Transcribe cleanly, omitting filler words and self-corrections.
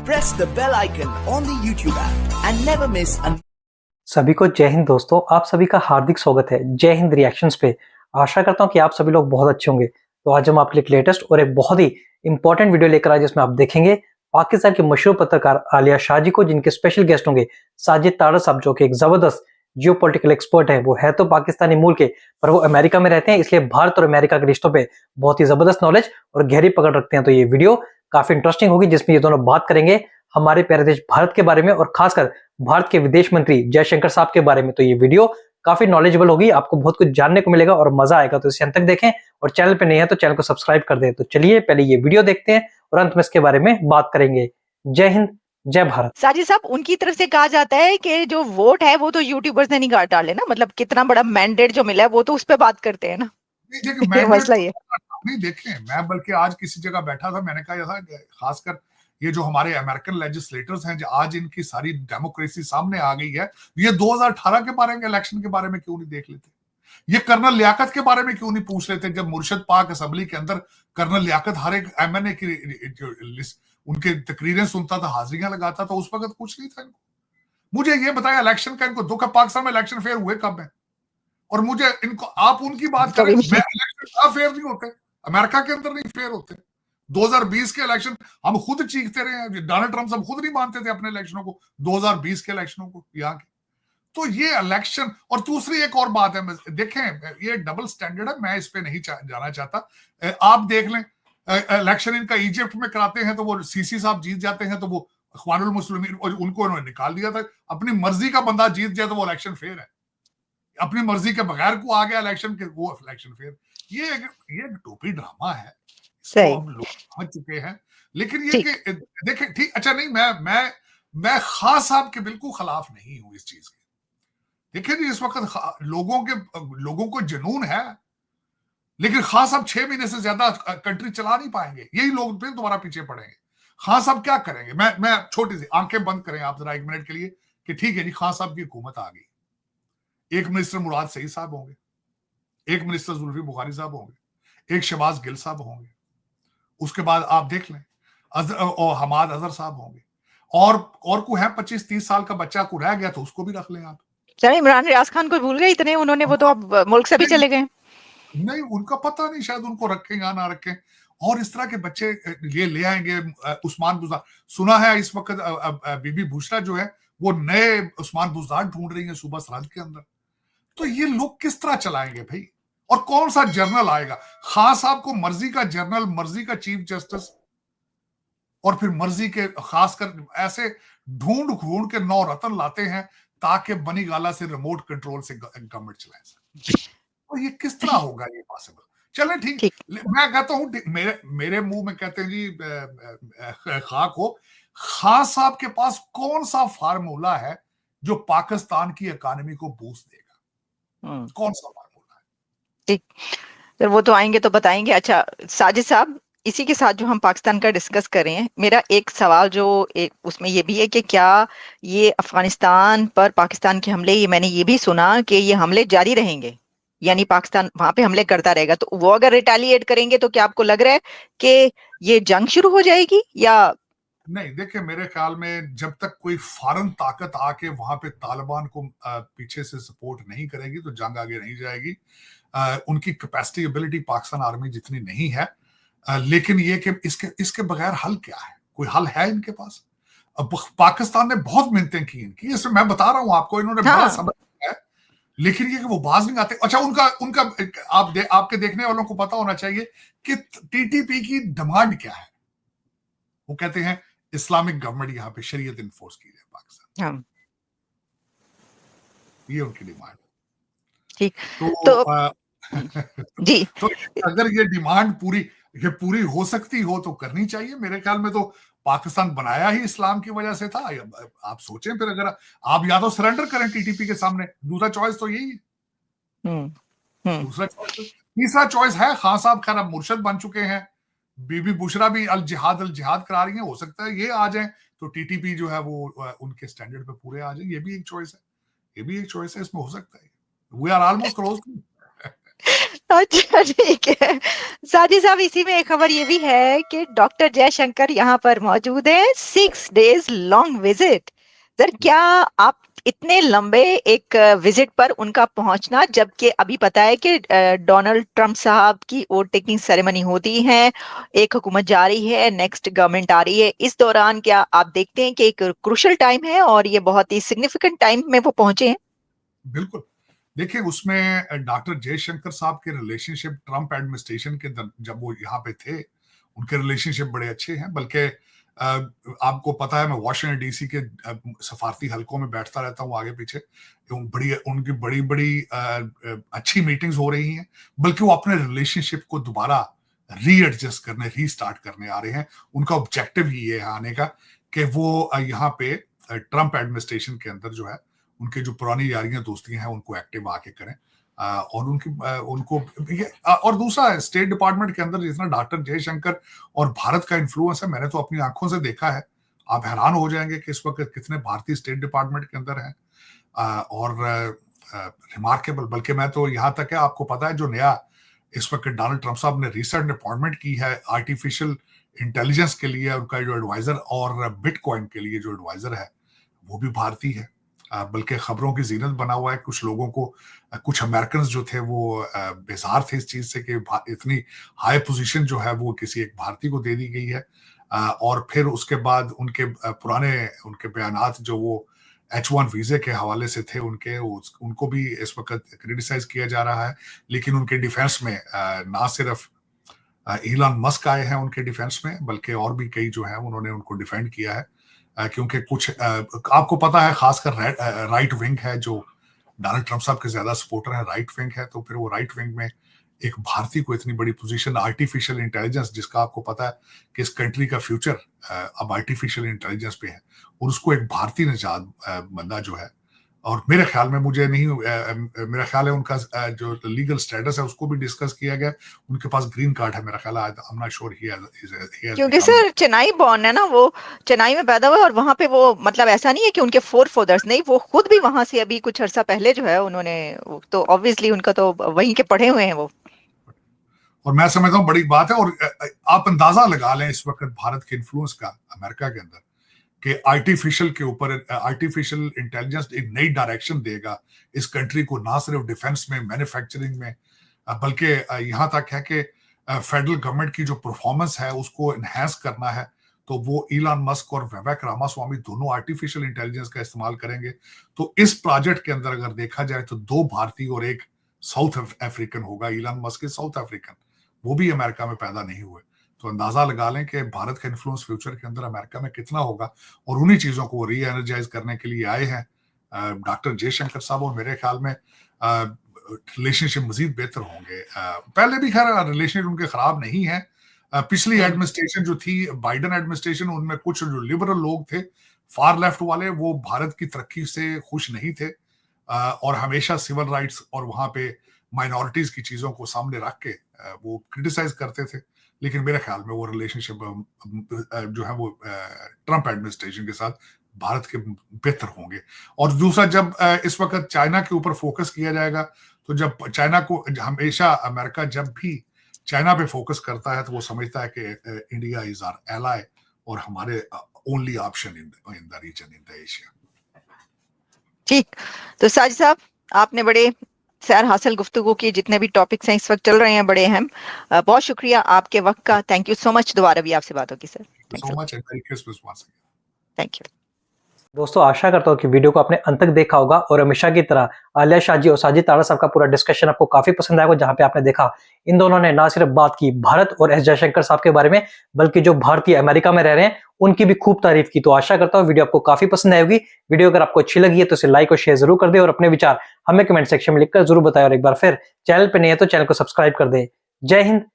press the bell icon on the YouTube app and never miss an सभी को जय हिंद दोस्तों, आप सभी का हार्दिक स्वागत है जय हिंद रिएक्शंस पे। आशा करता हूं कि आप सभी लोग बहुत अच्छे होंगे। तो आज हम आपके लिए एक लेटेस्ट और एक बहुत ही इंपॉर्टेंट वीडियो लेकर आए जिसमें आप देखेंगे पाकिस्तान के मशहूर पत्रकार आलिया शाह जी को, जिनके स्पेशल गेस्ट होंगे साजिद तारड़ साहब, जो कि एक जबरदस्त जियोपॉलिटिकल एक्सपर्ट है। वो है तो पाकिस्तानी मूल के, पर वो अमेरिका में रहते हैं, इसलिए भारत और अमेरिका के रिश्तों पे बहुत ही जबरदस्त नॉलेज और गहरी पकड़ रखते हैं। तो ये वीडियो काफी इंटरेस्टिंग होगी, जिसमें ये दोनों बात करेंगे हमारे प्यारे देश भारत के बारे में और खासकर भारत के विदेश मंत्री जयशंकर साहब के बारे में। तो ये वीडियो काफी नॉलेजेबल होगी, आपको बहुत कुछ जानने को मिलेगा और मजा आएगा। तो इसे अंत तक देखें और चैनल पे नए हैं तो चैनल को सब्सक्राइब कर दें। तो चलिए पहले ये वीडियो देखते हैं और अंत में इसके बारे में बात करेंगे। जय हिंद, जय भारत। साजिद साहब, उनकी तरफ से कहा जाता है कि जो वोट है वो तो यूट्यूबर्स ने नहीं काट डाले ना, मतलब कितना बड़ा मैंडेट जो मिला है वो तो उस पर बात करते हैं ना। ये मसला ये नहीं देखें, मैं बल्कि आज किसी जगह बैठा था, मैंने कहा था खासकर ये जो हमारे अमेरिकन लेजिस्लेटर्स हैं, जो आज इनकी सारी डेमोक्रेसी सामने आ गई है, ये 2018 के बारे में, इलेक्शन के बारे में क्यों नहीं देख लेते? ये कर्नल लियाकत के बारे में क्यों नहीं पूछ लेते? जब मुर्शद पाक असेंबली के अंदर कर्नल लियाकत हर एक एमएनए की लिस्ट, उनके तकरीरें सुनता था, हाजिरियां लगाता था, उस वक्त कुछ नहीं था इनको। मुझे ये बताया इलेक्शन का इनको दुख है, पाकिस्तान में इलेक्शन फेयर हुए कब है? और मुझे इनको, आप उनकी बात करें, इलेक्शन फेयर नहीं होते, अमेरिका के अंदर नहीं फेयर होते। 2020 के इलेक्शन हम खुद चीखते रहे हैं, डोनाल्ड ट्रंप सब खुद नहीं मानते थे अपने इलेक्शनों को, 2020 के इलेक्शनों को यहाँ के। तो ये इलेक्शन, और दूसरी एक और बात है, देखें ये डबल स्टैंडर्ड है, मैं इस पे नहीं जाना चाहता। आप देख लें, इलेक्शन इनका इजिप्ट में कराते हैं तो वो सीसी साहब जीत जाते हैं, तो वो अखवानुल मुस्लिमीन, उनको उन्होंने निकाल दिया था। अपनी मर्जी का बंदा जीत जाए तो वो इलेक्शन फेयर है, अपनी मर्जी के बगैर को आ गया इलेक्शन के, वो इलेक्शन फेयर। ये टोपी ड्रामा है, इसको हम लोग समझ चुके हैं। लेकिन ये कि देखें, ठीक, अच्छा नहीं, मैं खास साहब के बिल्कुल खिलाफ नहीं हूं इस चीज के। देखिए जी, इस वक्त लोगों को जुनून है, लेकिन खास साहब 6 महीने से ज्यादा कंट्री चला नहीं पाएंगे, यही लोग फिर दोबारा पीछे पड़ेंगे। खान साहब क्या करेंगे? मैं छोटी सी आंखें बंद करें आप जरा 1 मिनट के लिए कि ठीक है जी, खान साहब की हुकूमत आ गई, एक मिनिस्टर मुराद सईद साहब होंगे, एक मिनिस्टर जुल्फी बुखारी साहब होंगे, एक शहबाज गिल साहब होंगे, उसके बाद आप देख लें और हमाद अजहर साहब होंगे, और को है 25-30 साल का बच्चा को रह गया तो उसको भी रख लें आप। चलो, इमरान रियाज खान को भूल गए इतने, उन्होंने, वो तो अब मुल्क से भी चले गए। नहीं, उनका पता नहीं, शायद उनको रखें या ना रखें। और इस तरह के बच्चे ये ले आएंगे। उस्मान बुज़दार, सुना है इस वक्त बीबी बुशरा जो है वो नए उस्मान बुज़दार ढूंढ रही है सूबा सरहद के अंदर। तो ये लोग किस तरह चलाएंगे भाई? और कौन सा जर्नल आएगा? खान साहब को मर्जी का जर्नल, मर्जी का चीफ जस्टिस, और फिर मर्जी के खासकर ऐसे ढूंढ के 9 रतन लाते हैं ताकि बनी गाला से रिमोट कंट्रोल से गवर्नमेंट चलाए। तो ये किस तरह होगा ये पॉसिबल? चलें ठीक, मैं कहता हूं, मेरे मुंह में कहते हैं जी खाक हो, खान साहब के पास कौन सा फार्मूला है जो पाकिस्तान की इकोनॉमी को बूस्ट देगा? कौन सा फार्मूला है? ठीक, फिर वो तो आएंगे तो बताएंगे। अच्छा साजिद साहब, इसी के साथ जो हम पाकिस्तान का डिस्कस कर रहे हैं, मेरा एक सवाल जो उसमें ये भी है कि क्या ये अफगानिस्तान पर पाकिस्तान के हमले, ये मैंने ये भी सुना कि ये हमले जारी रहेंगे, यानी पाकिस्तान वहां पे हमले करता रहेगा, तो वो अगर रिटेलिएट करेंगे तो क्या आपको लग रहा है कि ये जंग शुरू हो जाएगी या नहीं? देखिए, मेरे ख्याल में जब तक कोई फॉरेन ताकत आके वहां पे तालिबान को पीछे से सपोर्ट नहीं करेगी तो जंग आगे नहीं जाएगी। उनकी कैपेसिटी, एबिलिटी पाकिस्तान आर्मी जितनी नहीं है। लेकिन ये कि इसके बगैर हल क्या है? कोई हल है इनके पास? अब पाकिस्तान ने बहुत मिन्नतें की इनकी, इसमें मैं बता रहा हूं आपको, इन्होंने बड़ा समझ है, लेकिन ये कि वो बाज नहीं आते। अच्छा, उनका आपके देखने वालों को पता होना चाहिए कि टीटीपी की डिमांड क्या है। वो कहते हैं इस्लामिक गवर्नमेंट यहाँ पे शरीयत इन्फोर्स की जाए पाकिस्तान, ये उनकी डिमांड। ठीक, तो जी, तो अगर ये डिमांड पूरी हो सकती हो तो करनी चाहिए। मेरे ख्याल में तो पाकिस्तान बनाया ही इस्लाम की वजह से था। आप सोचें, फिर अगर आप या तो सरेंडर करें टीटीपी के सामने, दूसरा चॉइस तो यही है। दूसरा चॉइस, तीसरा चॉइस है, खान साहब खैर अब मुर्शद बन चुके हैं, बीबी बुशरा भी अल जिहाद करा रही है, हो सकता है ये आ जाए तो टीटीपी जो है वो उनके स्टैंडर्ड पे पूरे आ जाए। ये भी एक चॉइस है, इसमें हो सकता है। We are almost close. अच्छा ठीक है साजिद साहब, इसी में एक खबर ये भी है कि डॉक्टर जयशंकर यहाँ पर मौजूद है, 6 days लॉन्ग विजिट। सर क्या आप इतने लंबे एक विजिट पर उनका पहुंचना, जबकि अभी पता है कि डोनाल्ड ट्रंप साहब की वोट टेकिंग सेरेमनी होती है, एक हुकूमत जा रही है, नेक्स्ट गवर्नमेंट आ रही है, इस दौरान क्या आप देखते हैं कि एक क्रूशल टाइम है और ये बहुत ही सिग्निफिकेंट टाइम में वो पहुंचे हैं? बिल्कुल। देखिए, उसमें डॉक्टर जयशंकर साहब के रिलेशनशिप ट्रंप एडमिनिस्ट्रेशन के जब वो यहाँ पे थे, उनके रिलेशनशिप बड़े अच्छे हैं। बल्कि आपको पता है, मैं वॉशिंगटन डीसी के सफारती हलकों में बैठता रहता हूँ आगे पीछे। उनकी बड़ी बड़ी अच्छी मीटिंग्स हो रही हैं, बल्कि वो अपने रिलेशनशिप को दोबारा रीएडजस्ट करने, रीस्टार्ट करने आ रहे हैं। उनका ऑब्जेक्टिव ही है आने का कि वो यहाँ पे ट्रंप एडमिनिस्ट्रेशन के अंदर जो है, उनके जो पुरानी यारियां दोस्तियां हैं उनको एक्टिव आके करें। और उनको और दूसरा, स्टेट डिपार्टमेंट के अंदर जितना डॉक्टर जयशंकर और भारत का इन्फ्लुएंस है, मैंने तो अपनी आंखों से देखा है। आप हैरान हो जाएंगे कि इस वक्त कितने भारतीय स्टेट डिपार्टमेंट के अंदर हैं, और रिमार्केबल। बल्कि मैं तो यहाँ तक है, आपको पता है, जो नया इस वक्त डोनाल्ड ट्रंप साहब ने रिसेंट अपॉइंटमेंट की है आर्टिफिशियल इंटेलिजेंस के लिए, उनका जो एडवाइजर और बिटकॉइन के लिए जो एडवाइजर है, वो भी भारतीय है। बल्कि खबरों की जीनत बना हुआ है। कुछ लोगों को, कुछ अमेरिकन जो थे वो बेजार थे इस चीज से कि इतनी हाई पोजीशन जो है वो किसी एक भारतीय को दे दी गई है। और फिर उसके बाद उनके पुराने उनके बयानात जो वो H1 वीजे के हवाले से थे, उनको भी इस वक्त क्रिटिसाइज किया जा रहा है। लेकिन उनके डिफेंस में ना सिर्फ इलॉन मस्क आए हैं उनके डिफेंस में, बल्कि और भी कई जो है उन्होंने उनको डिफेंड किया है। क्योंकि कुछ आपको पता है, खासकर राइट विंग है जो डोनाल्ड ट्रंप साहब के ज्यादा सपोर्टर है, राइट विंग है। तो फिर वो राइट विंग में एक भारतीय को इतनी बड़ी पोजीशन, आर्टिफिशियल इंटेलिजेंस, जिसका आपको पता है कि इस कंट्री का फ्यूचर अब आर्टिफिशियल इंटेलिजेंस पे है, और उसको एक भारतीय निजात बंदा जो है, और मेरे ख्याल में, मुझे नहीं, मेरा ख्याल है उनका जो लीगल स्टेटस है उसको भी डिस्कस किया गया। उनके पास ग्रीन कार्ड है मेरा ख्याल है। I am not sure he has क्योंकि become- सर चेन्नई बॉर्न है ना, वो चेन्नई में पैदा हुआ है, और वहां पे वो, मतलब ऐसा नहीं है कि उनके फोर फादर्स, नहीं, वो खुद भी वहां से अभी कुछ अरसा पहले जो है उन्होंने, तो ऑब्वियसली उनका तो वहीं के पढ़े हुए हैं वो। और मैं समझता हूँ बड़ी बात है। और आप अंदाजा लगा लें इस वक्त भारत के इन्फ्लुएंस का अमेरिका के अंदर, कि आर्टिफिशियल के ऊपर, आर्टिफिशियल इंटेलिजेंस एक नई डायरेक्शन देगा इस कंट्री को, ना सिर्फ डिफेंस में, मैन्युफैक्चरिंग में, बल्कि यहाँ तक है कि फेडरल गवर्नमेंट की जो परफॉर्मेंस है उसको एनहांस करना है। तो वो इलॉन मस्क और विवेक रामास्वामी दोनों आर्टिफिशियल इंटेलिजेंस का इस्तेमाल करेंगे। तो इस प्रोजेक्ट के अंदर अगर देखा जाए तो 2 भारतीय और 1 साउथ अफ्रीकन होगा। इलॉन मस्क साउथ अफ्रीकन, वो भी अमेरिका में पैदा नहीं हुए। तो अंदाजा लगा लें कि भारत का इन्फ्लुएंस फ्यूचर के अंदर अमेरिका में कितना होगा। और उन्हीं चीजों को री एनर्जाइज करने के लिए आए हैं डॉक्टर जयशंकर साहब। और मेरे ख्याल में रिलेशनशिप मजीद बेहतर होंगे। पहले भी खैर रिलेशनशिप उनके खराब नहीं है। पिछली एडमिनिस्ट्रेशन जो थी, बाइडन एडमिनिस्ट्रेशन, उनमें कुछ जो लिबरल लोग थे, फार लेफ्ट वाले, वो भारत की तरक्की से खुश नहीं थे, और हमेशा सिविल राइट्स और वहां पे माइनॉरिटीज की चीजों को सामने रख के वो क्रिटिसाइज करते थे। लेकिन मेरे ख्याल में वो रिलेशनशिप जो है वो ट्रंप एडमिनिस्ट्रेशन के साथ भारत के बेहतर होंगे। और दूसरा, जब इस वक्त चाइना के ऊपर फोकस किया जाएगा, तो जब चाइना को, हमेशा अमेरिका जब भी चाइना पे फोकस करता है तो वो समझता है कि इंडिया इज आवर एलाय और हमारे only option in the region, in the Asia. ठीक, तो साजिद साहब, आपने बड़े सैर हासिल गुफ्तगू की, जितने भी टॉपिक्स हैं इस वक्त चल रहे हैं बड़े अहम। बहुत शुक्रिया आपके वक्त का। Thank you so much. दोबारा भी आपसे बात होगी sir. So much and merry Christmas once again. Thank you दोस्तों, आशा करता हूँ कि वीडियो को आपने अंत तक देखा होगा और हमेशा की तरह आलिया शाह जी और साजिद तारा साहब का पूरा डिस्कशन आपको काफी पसंद आएगा, जहां पे आपने देखा इन दोनों ने ना सिर्फ बात की भारत और एस जयशंकर साहब के बारे में, बल्कि जो भारतीय अमेरिका में रह रहे हैं उनकी भी खूब तारीफ की। तो आशा करता हूँ वीडियो आपको काफी पसंद आएगी। वीडियो अगर आपको अच्छी लगी है तो इसे लाइक और शेयर जरूर कर दे, और अपने विचार हमें कमेंट सेक्शन में लिखकर जरूर बताएं। और एक बार फिर चैनल पर नहीं है तो चैनल को सब्सक्राइब कर दे। जय हिंद,